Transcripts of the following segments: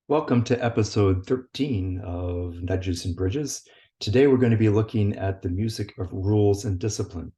Welcome to episode 13 of Nudges and Bridges. Today we're going to be looking at the music of rules and discipline.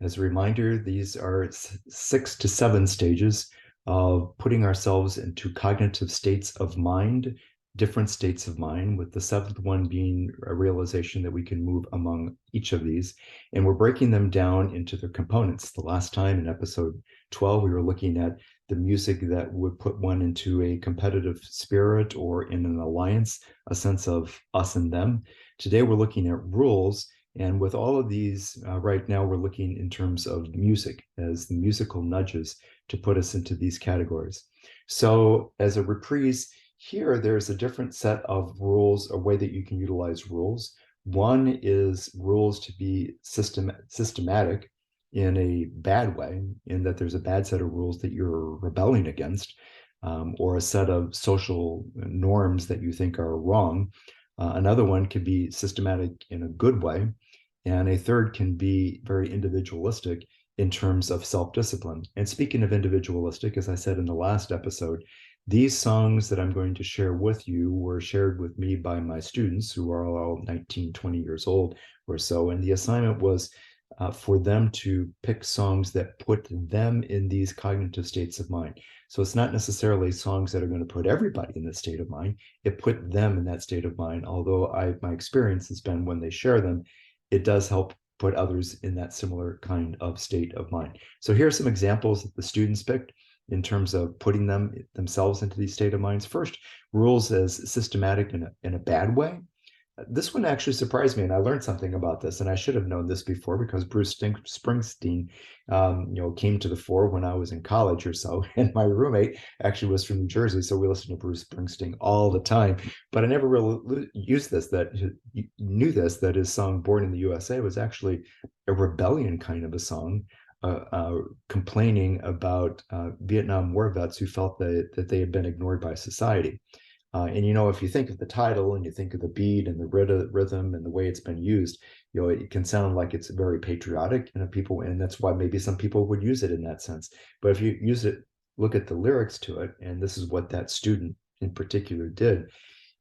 As a reminder, these are 6 to 7 stages of putting ourselves into cognitive states of mind, different states of mind, with the seventh one being a realization that we can move among each of these. And we're breaking them down into their components. The last time in episode 12, we were looking at the music that would put one into a competitive spirit or in an alliance, a sense of us and them. Today, we're looking at rules. And with all of these, right now, we're looking in terms of music as the musical nudges to put us into these categories. So, as a reprise, here there's a different set of rules, a way that you can utilize rules. One is rules to be systematic in a bad way, in that there's a bad set of rules that you're rebelling against, or a set of social norms that you think are wrong. Another one can be systematic in a good way. And a third can be very individualistic in terms of self-discipline. And speaking of individualistic, as I said in the last episode, these songs that I'm going to share with you were shared with me by my students who are all 19, 20 years old or so. And the assignment was for them to pick songs that put them in these cognitive states of mind. So it's not necessarily songs that are going to put everybody in this state of mind. It put them in that state of mind. Although my experience has been when they share them, it does help put others in that similar kind of state of mind. So here are some examples that the students picked in terms of putting themselves into these state of minds. First, rules as systematic in a bad way. This one actually surprised me, and I learned something about this, and I should have known this before because Bruce Springsteen, came to the fore when I was in college or so, and my roommate actually was from New Jersey, so we listened to Bruce Springsteen all the time. But I never really used this. That knew this, that his song "Born in the USA" was actually a rebellion kind of a song, complaining about Vietnam War vets who felt that they had been ignored by society. And if you think of the title and you think of the beat and the rhythm and the way it's been used, it can sound like it's very patriotic, and that's why maybe some people would use it in that sense. But if you look at the lyrics to it, and this is what that student in particular did,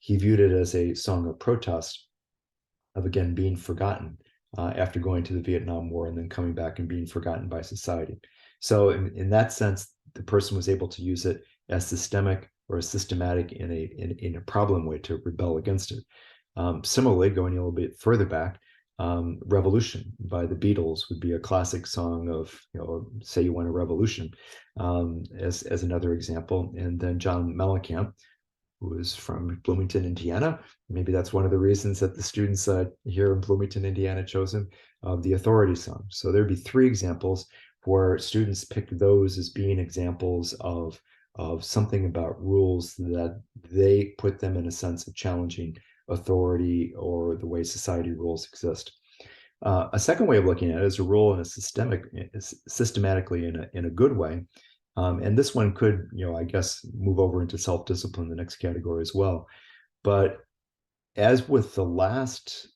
he viewed it as a song of protest, of again being forgotten after going to the Vietnam War and then coming back and being forgotten by society. So in that sense, the person was able to use it as systemic or a systematic in a problem way to rebel against it. Similarly, going a little bit further back, "Revolution" by the Beatles would be a classic song of, say you want a revolution, as another example. And then John Mellencamp, who is from Bloomington, Indiana. Maybe that's one of the reasons that the students here in Bloomington, Indiana chose him, the Authority song. So there'd be 3 examples where students picked those as being examples of something about rules that they put them in a sense of challenging authority or the way society rules exist. A second way of looking at it is a rule in a systematically in a good way. And this one could, I guess, move over into self-discipline, the next category as well. But as with the last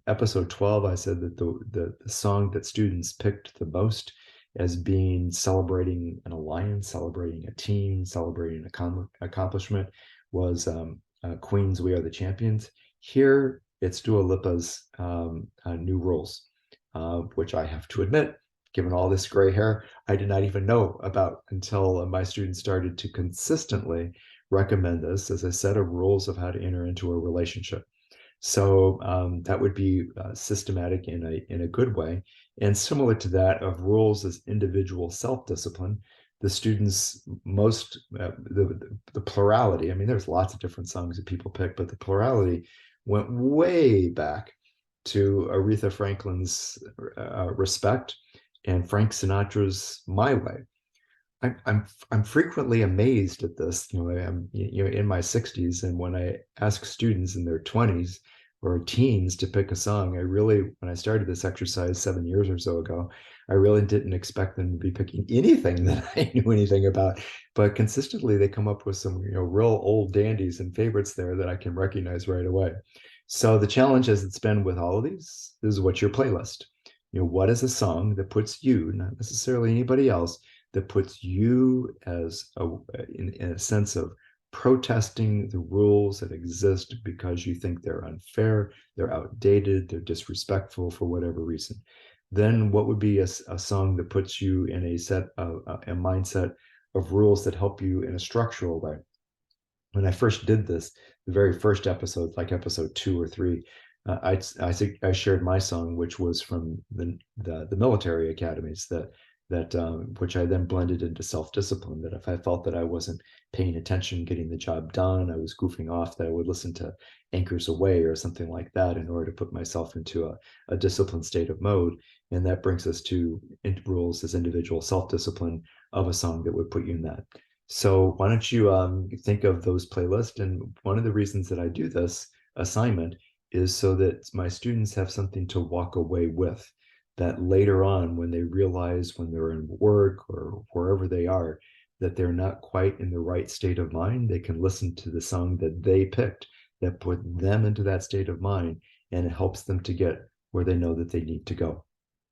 episode 12, I said that the song that students picked the most as being celebrating an alliance, celebrating a team, celebrating an accomplishment was Queen's "We Are the Champions." Here, it's Dua Lipa's "New Rules," which I have to admit, given all this gray hair, I did not even know about until my students started to consistently recommend this as a set of rules of how to enter into a relationship. So that would be systematic in a good way. And similar to that of rules as individual self-discipline, the students the plurality, I mean, there's lots of different songs that people pick, but the plurality went way back to Aretha Franklin's "Respect" and Frank Sinatra's "My Way." I'm frequently amazed at this. I'm in my 60s, and when I ask students in their 20s or teens to pick a song, when I started this exercise 7 years or so ago, I really didn't expect them to be picking anything that I knew anything about. But consistently, they come up with some real old dandies and favorites there that I can recognize right away. So the challenge, as it's been with all of these, is what's your playlist? What is a song that puts you, not necessarily anybody else, that puts you in a sense of protesting the rules that exist because you think they're unfair, they're outdated, they're disrespectful for whatever reason. Then what would be a song that puts you in a mindset of rules that help you in a structural way? When I first did this, the very first episode, like episode 2 or 3, I shared my song, which was from the military academies which I then blended into self discipline. That if I felt that I wasn't paying attention, getting the job done, I was goofing off, that I would listen to Anchors Away or something like that in order to put myself into a disciplined state of mode. And that brings us to rules as individual self discipline of a song that would put you in that. So why don't you think of those playlists? And one of the reasons that I do this assignment is so that my students have something to walk away with, that later on, when they realize when they're in work or wherever they are, that they're not quite in the right state of mind, they can listen to the song that they picked that put them into that state of mind, and it helps them to get where they know that they need to go.